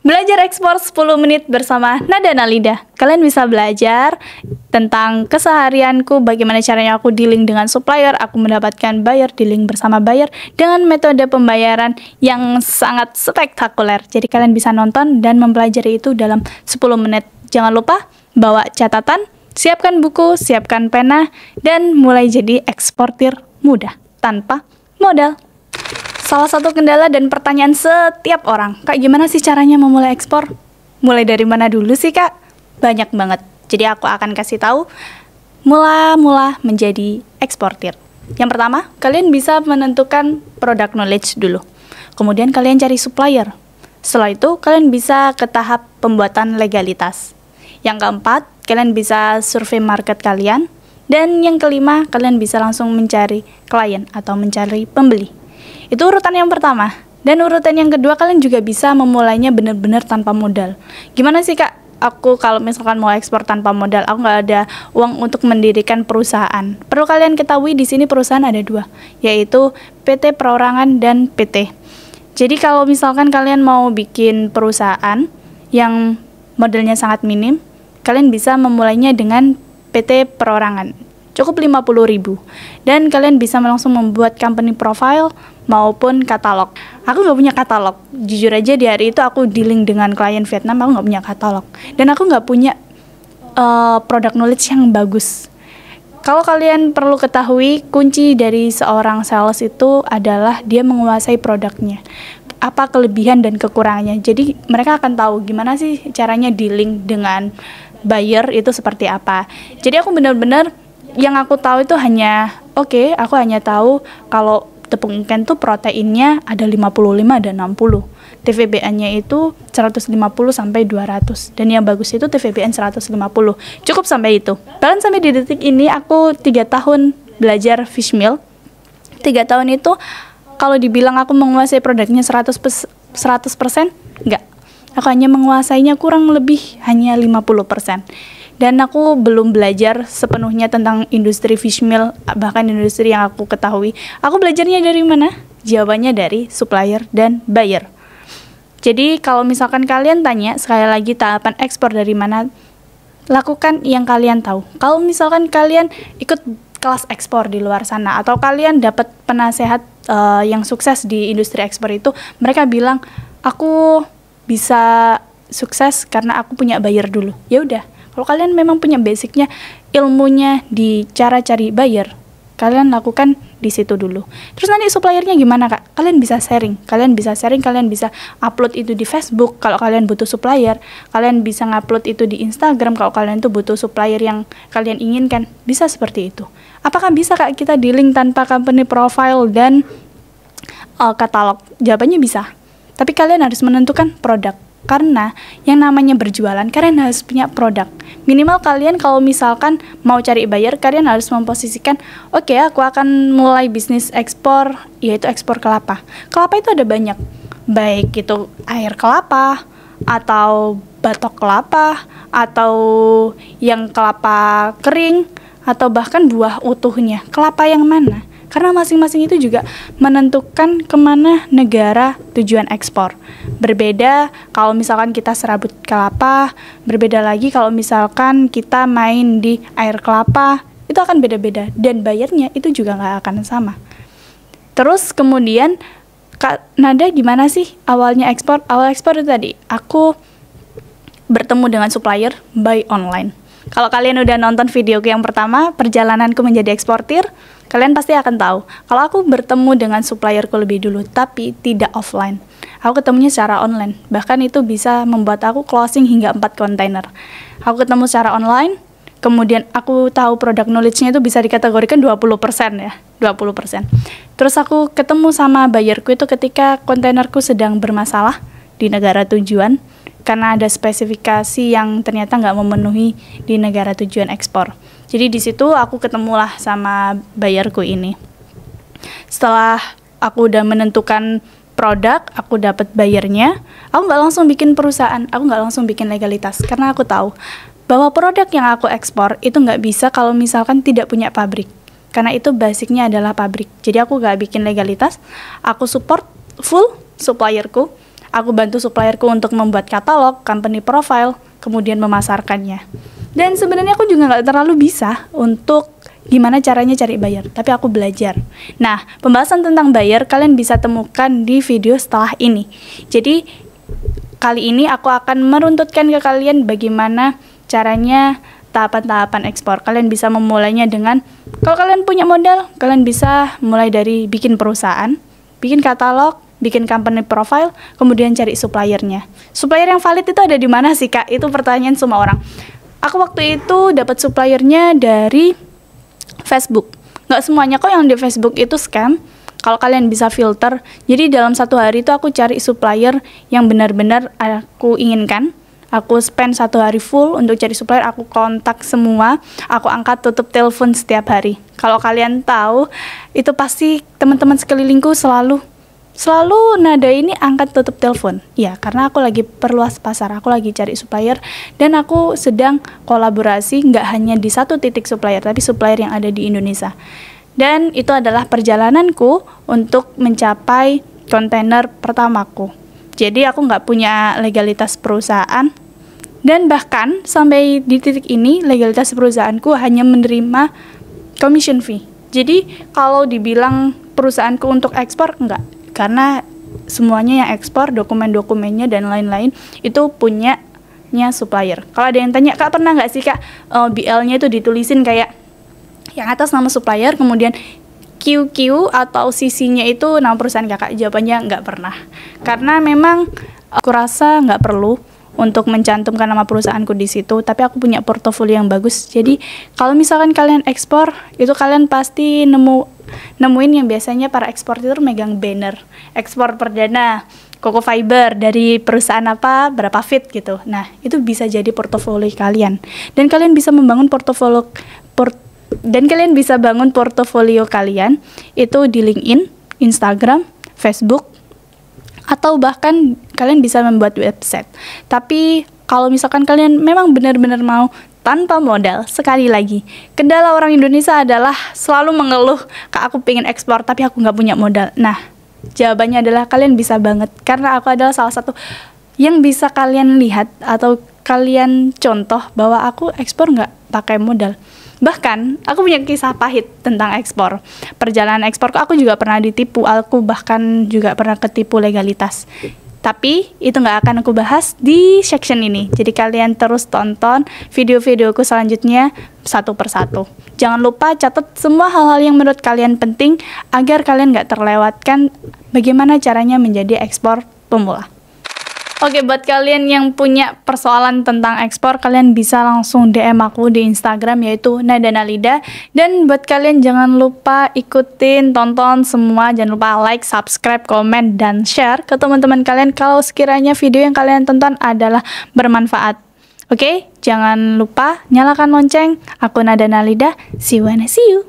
Belajar ekspor 10 menit bersama Nada Nalida. Kalian bisa belajar tentang keseharianku, bagaimana caranya aku dealing dengan supplier, aku mendapatkan buyer, dealing bersama buyer dengan metode pembayaran yang sangat spektakuler. Jadi kalian bisa nonton dan mempelajari itu dalam 10 menit. Jangan lupa bawa catatan, siapkan buku, siapkan pena, dan mulai jadi eksportir mudah tanpa modal. Salah satu kendala dan pertanyaan setiap orang, Kak, gimana sih caranya memulai ekspor? Mulai dari mana dulu sih, Kak? Banyak banget. Jadi aku akan kasih tahu mula-mula menjadi eksportir. Yang pertama, kalian bisa menentukan product knowledge dulu. Kemudian kalian cari supplier. Setelah itu, kalian bisa ke tahap pembuatan legalitas. Yang keempat, kalian bisa survei market kalian. Dan yang kelima, kalian bisa langsung mencari klien atau mencari pembeli. Itu urutan yang pertama. Dan urutan yang kedua, kalian juga bisa memulainya benar-benar tanpa modal. Gimana sih, Kak? Aku kalau misalkan mau ekspor tanpa modal, aku nggak ada uang untuk mendirikan perusahaan. Perlu kalian ketahui di sini perusahaan ada dua, yaitu PT Perorangan dan PT. Jadi kalau misalkan kalian mau bikin perusahaan yang modalnya sangat minim, kalian bisa memulainya dengan PT Perorangan. Cukup 50.000. Dan kalian bisa langsung membuat company profile maupun katalog. Aku nggak punya katalog. Jujur aja di hari itu aku dealing dengan klien Vietnam, aku nggak punya katalog. Dan aku nggak punya product knowledge yang bagus. Kalau kalian perlu ketahui, kunci dari seorang sales itu adalah dia menguasai produknya. Apa kelebihan dan kekurangannya. Jadi mereka akan tahu gimana sih caranya dealing dengan buyer itu seperti apa. Jadi aku benar-benar yang aku tahu itu hanya, aku hanya tahu kalau tepung ikan tuh proteinnya ada 55 dan 60. TVBN-nya itu 150 sampai 200. Dan yang bagus itu TVBN 150. Cukup sampai itu. Bahkan sampai di detik ini aku 3 tahun belajar fish meal. 3 tahun itu kalau dibilang aku menguasai produknya 100%, enggak. Aku hanya menguasainya kurang lebih hanya 50%. Dan aku belum belajar sepenuhnya tentang industri fish meal, bahkan industri yang aku ketahui. Aku belajarnya dari mana? Jawabannya dari supplier dan buyer. Jadi kalau misalkan kalian tanya, sekali lagi tahapan ekspor dari mana, lakukan yang kalian tahu. Kalau misalkan kalian ikut kelas ekspor di luar sana, atau kalian dapat penasehat yang sukses di industri ekspor itu, mereka bilang, aku bisa sukses karena aku punya buyer dulu. Ya udah. Kalau kalian memang punya basicnya, ilmunya di cara cari buyer, kalian lakukan di situ dulu. Terus nanti suppliernya gimana, Kak? Kalian bisa sharing, kalian bisa upload itu di Facebook kalau kalian butuh supplier, kalian bisa ngupload itu di Instagram kalau kalian tuh butuh supplier yang kalian inginkan. Bisa seperti itu. Apakah bisa, Kak, kita dealing tanpa company profile dan katalog? Jawabannya bisa. Tapi kalian harus menentukan produk. Karena yang namanya berjualan, kalian harus punya produk. Minimal kalian kalau misalkan mau cari buyer, kalian harus memposisikan, aku akan mulai bisnis ekspor, yaitu ekspor kelapa. Kelapa itu ada banyak, baik itu air kelapa, atau batok kelapa, atau yang kelapa kering, atau bahkan buah utuhnya. Kelapa yang mana? Karena masing-masing itu juga menentukan kemana negara tujuan ekspor. Berbeda kalau misalkan kita serabut kelapa, berbeda lagi kalau misalkan kita main di air kelapa, itu akan beda-beda. Dan bayarnya itu juga nggak akan sama. Terus kemudian, Kak Nada gimana sih awalnya ekspor? Awal ekspor itu tadi, aku bertemu dengan supplier by online. Kalau kalian udah nonton videoku yang pertama, perjalananku menjadi eksportir, kalian pasti akan tahu. Kalau aku bertemu dengan supplierku lebih dulu, tapi tidak offline. Aku ketemunya secara online. Bahkan itu bisa membuat aku closing hingga 4 kontainer. Aku ketemu secara online, kemudian aku tahu produk knowledge-nya itu bisa dikategorikan 20% ya. 20%. Terus aku ketemu sama buyerku itu ketika kontainerku sedang bermasalah di negara tujuan. Karena ada spesifikasi yang ternyata nggak memenuhi di negara tujuan ekspor. Jadi di situ aku ketemulah sama buyerku ini. Setelah aku udah menentukan produk, aku dapat buyernya, aku nggak langsung bikin perusahaan, aku nggak langsung bikin legalitas. Karena aku tahu bahwa produk yang aku ekspor itu nggak bisa kalau misalkan tidak punya pabrik. Karena itu basicnya adalah pabrik. Jadi aku nggak bikin legalitas, aku support full supplierku. Aku bantu supplierku untuk membuat katalog, company profile, kemudian memasarkannya. Dan sebenarnya aku juga nggak terlalu bisa untuk gimana caranya cari buyer, tapi aku belajar. Nah, pembahasan tentang buyer kalian bisa temukan di video setelah ini. Jadi, kali ini aku akan meruntutkan ke kalian bagaimana caranya tahapan-tahapan ekspor. Kalian bisa memulainya dengan, kalau kalian punya modal, kalian bisa mulai dari bikin perusahaan, bikin katalog, bikin company profile, kemudian cari suppliernya. Supplier yang valid itu ada di mana sih, Kak? Itu pertanyaan semua orang. Aku waktu itu dapat suppliernya dari Facebook. Nggak semuanya kok yang di Facebook itu scam. Kalau kalian bisa filter, jadi dalam satu hari itu aku cari supplier yang benar-benar aku inginkan. Aku spend satu hari full untuk cari supplier, aku kontak semua, aku angkat tutup telepon setiap hari. Kalau kalian tahu, itu pasti teman-teman sekelilingku selalu nada ini angkat tutup telepon. Ya, karena aku lagi perluas pasar, aku lagi cari supplier, dan aku sedang kolaborasi nggak hanya di satu titik supplier, tapi supplier yang ada di Indonesia. Dan itu adalah perjalananku untuk mencapai kontainer pertamaku. Jadi aku nggak punya legalitas perusahaan, dan bahkan sampai di titik ini legalitas perusahaanku hanya menerima commission fee. Jadi kalau dibilang perusahaanku untuk ekspor, enggak, karena semuanya yang ekspor, dokumen-dokumennya dan lain-lain itu punyanya supplier. Kalau ada yang tanya, Kak pernah nggak sih Kak BL-nya itu ditulisin kayak yang atas nama supplier, kemudian QQ atau CC-nya itu nama perusahaan kakak? Jawabannya nggak pernah. Karena memang aku rasa nggak perlu untuk mencantumkan nama perusahaanku di situ, tapi aku punya portofolio yang bagus. Jadi kalau misalkan kalian ekspor, itu kalian pasti nemuin yang biasanya para eksportir megang banner. Ekspor perdana, Coco Fiber dari perusahaan apa, berapa feet gitu. Nah, itu bisa jadi portofolio kalian. Dan kalian bisa membangun portofolio kalian itu di LinkedIn, Instagram, Facebook, atau bahkan kalian bisa membuat website. Tapi kalau misalkan kalian memang benar-benar mau tanpa modal, sekali lagi, kendala orang Indonesia adalah selalu mengeluh, Kak aku pengen ekspor tapi aku nggak punya modal. Nah, jawabannya adalah kalian bisa banget, karena aku adalah salah satu yang bisa kalian lihat atau kalian contoh bahwa aku ekspor nggak pakai modal. Bahkan, aku punya kisah pahit tentang ekspor. Perjalanan eksporku, aku juga pernah ditipu. Aku bahkan juga pernah ketipu legalitas. Tapi, itu nggak akan aku bahas di section ini. Jadi, kalian terus tonton video-videoku selanjutnya satu persatu. Jangan lupa catat semua hal-hal yang menurut kalian penting, agar kalian nggak terlewatkan bagaimana caranya menjadi ekspor pemula. Oke, buat kalian yang punya persoalan tentang ekspor, kalian bisa langsung DM aku di Instagram, yaitu Nadanalida. Dan buat kalian jangan lupa ikutin, tonton semua, jangan lupa like, subscribe, komen, dan share ke teman-teman kalian kalau sekiranya video yang kalian tonton adalah bermanfaat. Oke, jangan lupa nyalakan lonceng. Aku Nadanalida, see you when I see you.